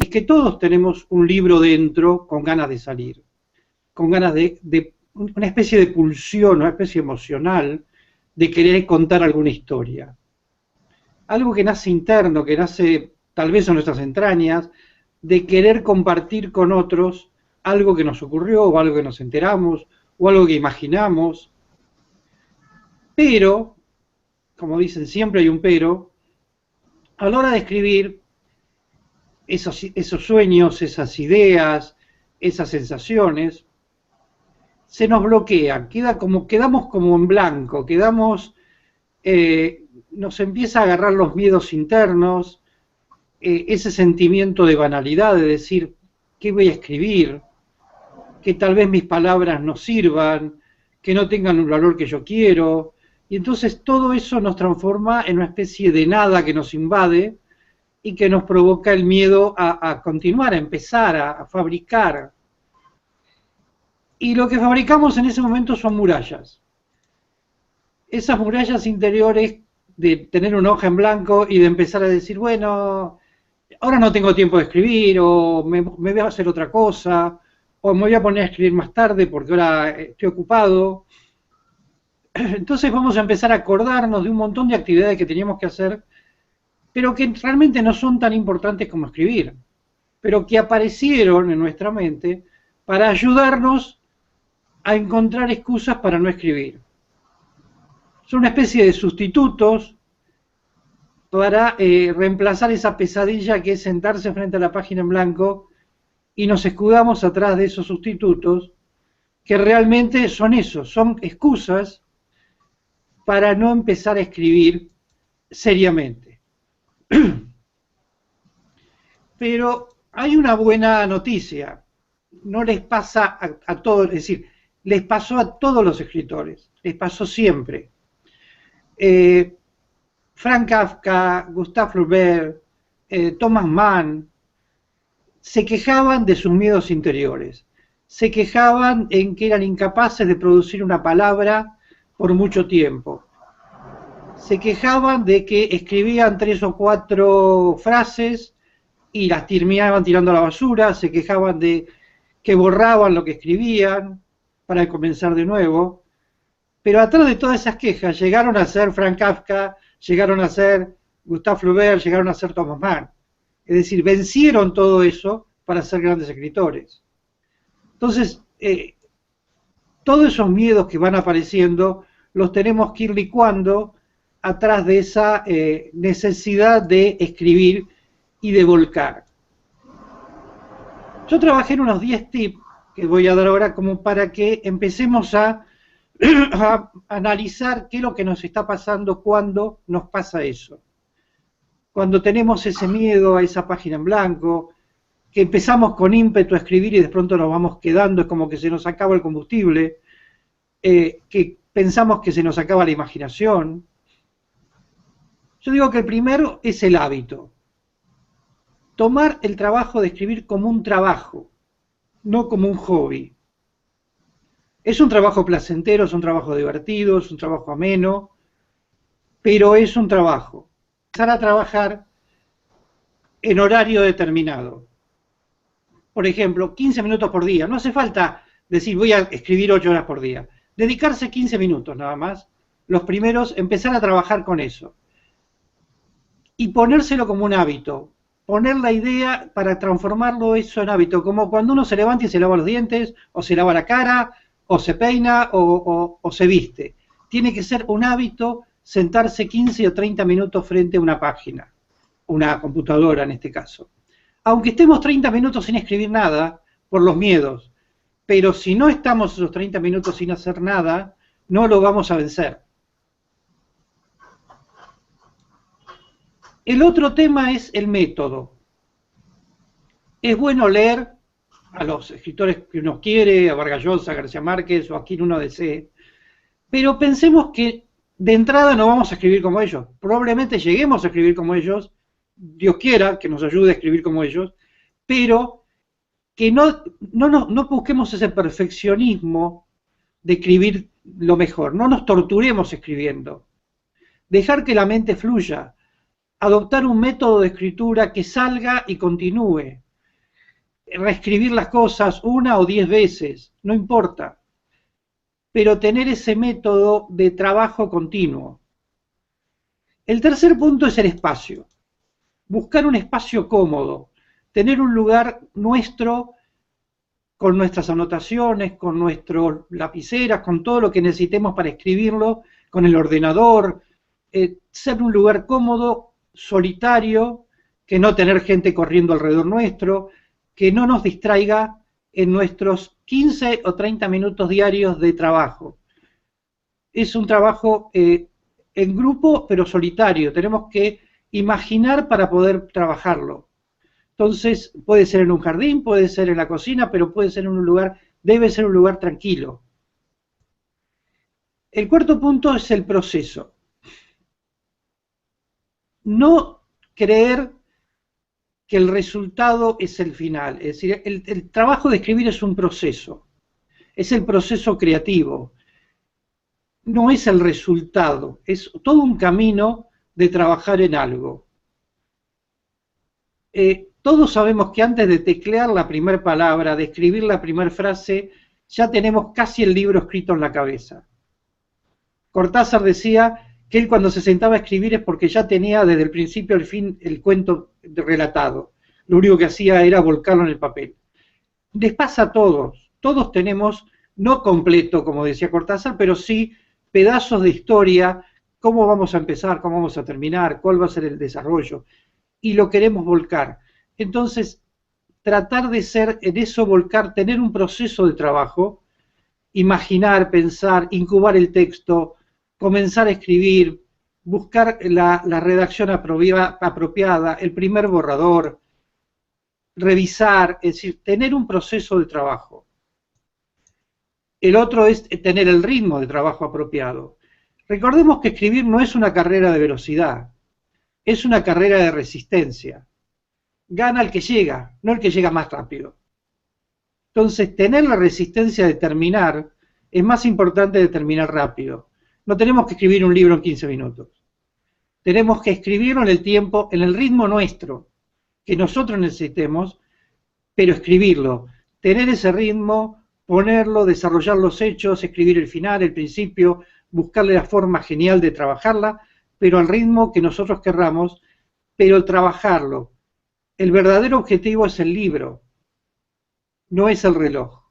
Es que todos tenemos un libro dentro con ganas de salir, con ganas de una especie de pulsión, una especie emocional de querer contar alguna historia. Algo que nace interno, que nace tal vez en nuestras entrañas, de querer compartir con otros algo que nos ocurrió, o algo que nos enteramos, o algo que imaginamos. Pero, como dicen, siempre hay un pero, a la hora de escribir, esos sueños, esas ideas, esas sensaciones, se nos bloquean, quedamos como en blanco, nos empieza a agarrar los miedos internos, ese sentimiento de banalidad, de decir, ¿qué voy a escribir? Que tal vez mis palabras no sirvan, que no tengan el valor que yo quiero, y entonces todo eso nos transforma en una especie de nada que nos invade y que nos provoca el miedo a continuar, a empezar, a fabricar. Y lo que fabricamos en ese momento son murallas. Esas murallas interiores de tener una hoja en blanco y de empezar a decir, bueno, ahora no tengo tiempo de escribir, o me voy a hacer otra cosa, o me voy a poner a escribir más tarde porque ahora estoy ocupado. Entonces vamos a empezar a acordarnos de un montón de actividades que teníamos que hacer, pero que realmente no son tan importantes como escribir, pero que aparecieron en nuestra mente para ayudarnos a encontrar excusas para no escribir. Son una especie de sustitutos para reemplazar esa pesadilla que es sentarse frente a la página en blanco, y nos escudamos atrás de esos sustitutos que realmente son eso, son excusas para no empezar a escribir seriamente. Pero hay una buena noticia, no les pasa a todos, es decir, les pasó a todos los escritores, les pasó siempre. Frank Kafka, Gustave Flaubert, Thomas Mann, se quejaban de sus miedos interiores, se quejaban en que eran incapaces de producir una palabra por mucho tiempo, se quejaban de que escribían 3 o 4 frases y las terminaban tirando a la basura, se quejaban de que borraban lo que escribían para comenzar de nuevo, pero atrás de todas esas quejas llegaron a ser Frank Kafka, llegaron a ser Gustave Flaubert, llegaron a ser Thomas Mann. Es decir, vencieron todo eso para ser grandes escritores. Entonces, todos esos miedos que van apareciendo los tenemos que ir licuando atrás de esa necesidad de escribir y de volcar. Yo trabajé en unos 10 tips que voy a dar ahora como para que empecemos a analizar qué es lo que nos está pasando cuando nos pasa eso. Cuando tenemos ese miedo a esa página en blanco, que empezamos con ímpetu a escribir y de pronto nos vamos quedando, es como que se nos acaba el combustible, que pensamos que se nos acaba la imaginación. Yo digo que el primero es el hábito. Tomar el trabajo de escribir como un trabajo, no como un hobby. Es un trabajo placentero, es un trabajo divertido, es un trabajo ameno, pero es un trabajo. Empezar a trabajar en horario determinado. Por ejemplo, 15 minutos por día. No hace falta decir voy a escribir 8 horas por día. Dedicarse 15 minutos nada más. Los primeros, empezar a trabajar con eso. Y ponérselo como un hábito. Poner la idea para transformarlo eso en hábito. Como cuando uno se levanta y se lava los dientes, o se lava la cara, o se peina, o se viste. Tiene que ser un hábito sentarse 15 o 30 minutos frente a una página, una computadora en este caso. Aunque estemos 30 minutos sin escribir nada, por los miedos, pero si no estamos esos 30 minutos sin hacer nada, no lo vamos a vencer. El otro tema es el método. Es bueno leer a los escritores que uno quiere, a Vargas Llosa, García Márquez o a quien uno desee, pero pensemos que de entrada no vamos a escribir como ellos. Probablemente lleguemos a escribir como ellos, Dios quiera que nos ayude a escribir como ellos, pero que no busquemos ese perfeccionismo de escribir lo mejor, no nos torturemos escribiendo. Dejar que la mente fluya, adoptar un método de escritura que salga y continúe, reescribir las cosas 1 o 10 veces, no importa, pero tener ese método de trabajo continuo. El tercer punto es el espacio. Buscar un espacio cómodo, tener un lugar nuestro con nuestras anotaciones, con nuestras lapiceras, con todo lo que necesitemos para escribirlo, con el ordenador, ser un lugar cómodo, solitario, que no tener gente corriendo alrededor nuestro, que no nos distraiga en nuestros 15 o 30 minutos diarios de trabajo. Es un trabajo en grupo, pero solitario. Tenemos que imaginar para poder trabajarlo. Entonces, puede ser en un jardín, puede ser en la cocina, pero puede ser en un lugar, debe ser un lugar tranquilo. El cuarto punto es el proceso. No creer que el resultado es el final. Es decir, el trabajo de escribir es un proceso. Es el proceso creativo. No es el resultado. Es todo un camino de trabajar en algo. Todos sabemos que antes de teclear la primera palabra, de escribir la primera frase, ya tenemos casi el libro escrito en la cabeza. Cortázar decía que él cuando se sentaba a escribir es porque ya tenía desde el principio al fin el cuento relatado. Lo único que hacía era volcarlo en el papel. Les pasa a todos. Todos tenemos, no completo, como decía Cortázar, pero sí pedazos de historia, cómo vamos a empezar, cómo vamos a terminar, cuál va a ser el desarrollo, y lo queremos volcar. Entonces, tratar de ser en eso, volcar, tener un proceso de trabajo, imaginar, pensar, incubar el texto, comenzar a escribir, buscar la redacción apropiada, el primer borrador, revisar, es decir, tener un proceso de trabajo. El otro es tener el ritmo de trabajo apropiado. Recordemos que escribir no es una carrera de velocidad, es una carrera de resistencia. Gana el que llega, no el que llega más rápido. Entonces, tener la resistencia de terminar es más importante de terminar rápido. No tenemos que escribir un libro en 15 minutos. Tenemos que escribirlo en el tiempo, en el ritmo nuestro, que nosotros necesitemos, pero escribirlo. Tener ese ritmo, ponerlo, desarrollar los hechos, escribir el final, el principio, buscarle la forma genial de trabajarla, pero al ritmo que nosotros querramos, pero trabajarlo. El verdadero objetivo es el libro, no es el reloj.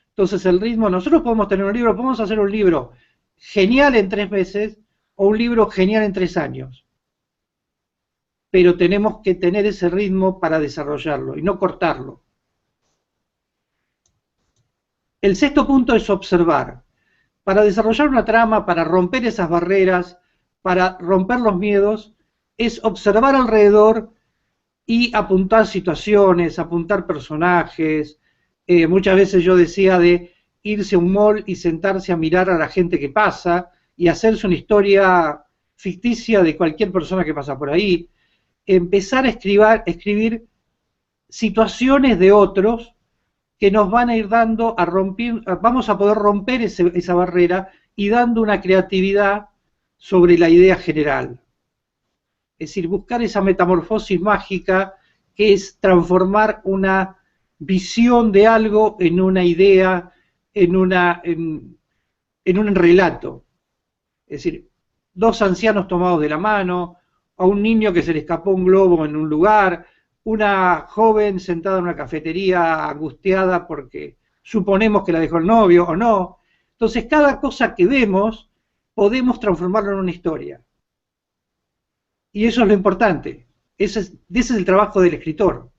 Entonces el ritmo, nosotros podemos tener un libro, podemos hacer un libro genial en 3 meses o un libro genial en 3 años. Pero tenemos que tener ese ritmo para desarrollarlo y no cortarlo. El sexto punto es observar. Para desarrollar una trama, para romper esas barreras, para romper los miedos, es observar alrededor y apuntar situaciones, apuntar personajes. Muchas veces yo decía de irse a un mall y sentarse a mirar a la gente que pasa y hacerse una historia ficticia de cualquier persona que pasa por ahí. Empezar a escribir situaciones de otros que nos van a ir dando, vamos a poder romper esa barrera y dando una creatividad sobre la idea general. Es decir, buscar esa metamorfosis mágica que es transformar una visión de algo en una idea, en un relato. Es decir, 2 ancianos tomados de la mano, a un niño que se le escapó un globo en un lugar, una joven sentada en una cafetería angustiada porque suponemos que la dejó el novio o no. Entonces, cada cosa que vemos podemos transformarlo en una historia. Y eso es lo importante. Ese es el trabajo del escritor.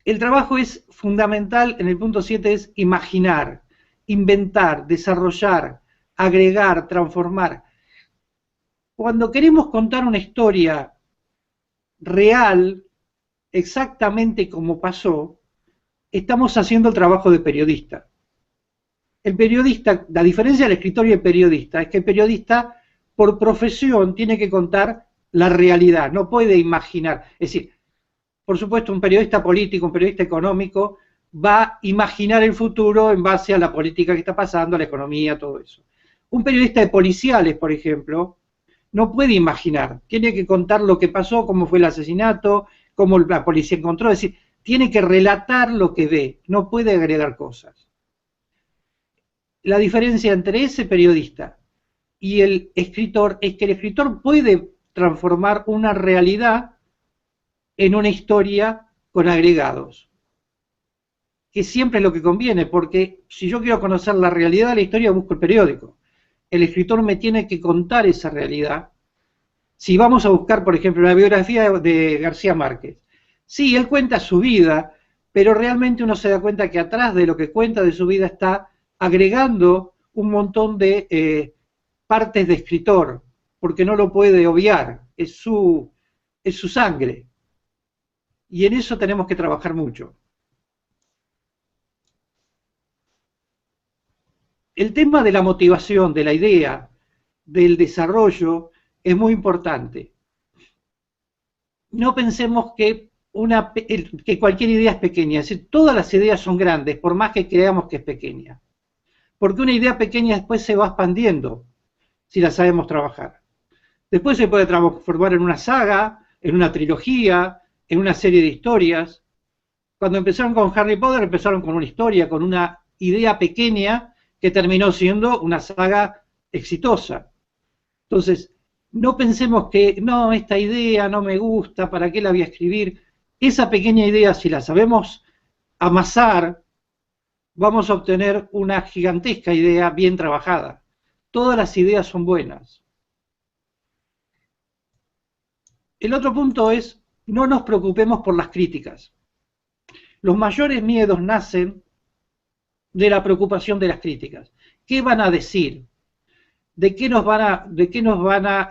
El trabajo es fundamental, en el punto 7 es imaginar, inventar, desarrollar, agregar, transformar. Cuando queremos contar una historia real, exactamente como pasó, estamos haciendo el trabajo de periodista. El periodista, la diferencia del escritor y el periodista es que el periodista por profesión tiene que contar la realidad, no puede imaginar. Es decir, por supuesto, un periodista político, un periodista económico, va a imaginar el futuro en base a la política que está pasando, a la economía, todo eso. Un periodista de policiales, por ejemplo, no puede imaginar, tiene que contar lo que pasó, cómo fue el asesinato, cómo la policía encontró, es decir, tiene que relatar lo que ve, no puede agregar cosas. La diferencia entre ese periodista y el escritor es que el escritor puede transformar una realidad en una historia con agregados, que siempre es lo que conviene, porque si yo quiero conocer la realidad de la historia, busco el periódico. El escritor me tiene que contar esa realidad. Si vamos a buscar, por ejemplo, la biografía de García Márquez, sí, él cuenta su vida, pero realmente uno se da cuenta que atrás de lo que cuenta de su vida está agregando un montón de partes de escritor, porque no lo puede obviar, es su sangre. Y en eso tenemos que trabajar mucho. El tema de la motivación, de la idea, del desarrollo, es muy importante. No pensemos que cualquier idea es pequeña, es decir, todas las ideas son grandes, por más que creamos que es pequeña. Porque una idea pequeña después se va expandiendo, si la sabemos trabajar. Después se puede transformar en una saga, en una trilogía, en una serie de historias. Cuando empezaron con Harry Potter, empezaron con una historia, con una idea pequeña que terminó siendo una saga exitosa. Entonces, no pensemos que, no, esta idea no me gusta, ¿para qué la voy a escribir? Esa pequeña idea, si la sabemos amasar, vamos a obtener una gigantesca idea bien trabajada. Todas las ideas son buenas. El otro punto es, no nos preocupemos por las críticas. Los mayores miedos nacen de la preocupación de las críticas. ¿Qué van a decir? ¿De qué nos van a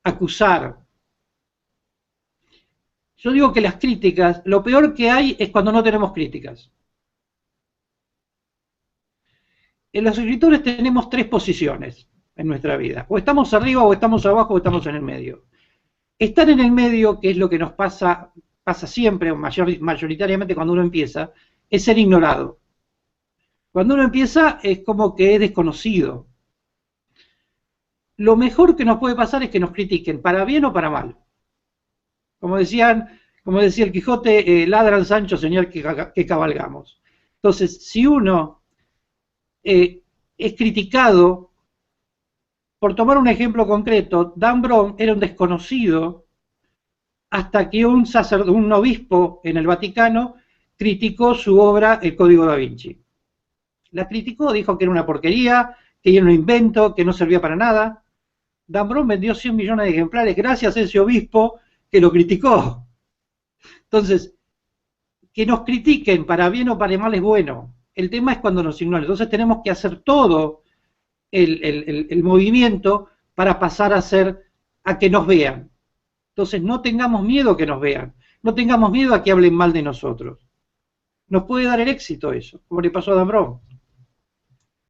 acusar? Yo digo que las críticas, lo peor que hay es cuando no tenemos críticas. En los escritores tenemos tres posiciones en nuestra vida. O estamos arriba, o estamos abajo, o estamos en el medio. Estar en el medio, que es lo que nos pasa siempre, o mayoritariamente cuando uno empieza, es ser ignorado. Cuando uno empieza es como que es desconocido. Lo mejor que nos puede pasar es que nos critiquen, para bien o para mal. Como decía el Quijote, ladran Sancho, señal que cabalgamos. Entonces, si uno es criticado, por tomar un ejemplo concreto, Dan Brown era un desconocido hasta que un obispo en el Vaticano criticó su obra El Código da Vinci. La criticó, dijo que era una porquería, que era un invento, que no servía para nada. Dan Brown vendió 100 millones de ejemplares gracias a ese obispo que lo criticó. Entonces, que nos critiquen para bien o para mal es bueno. El tema es cuando nos ignoran. Entonces tenemos que hacer todo el movimiento para pasar a que nos vean. Entonces no tengamos miedo que nos vean. No tengamos miedo a que hablen mal de nosotros. Nos puede dar el éxito eso, como le pasó a Dan Brown.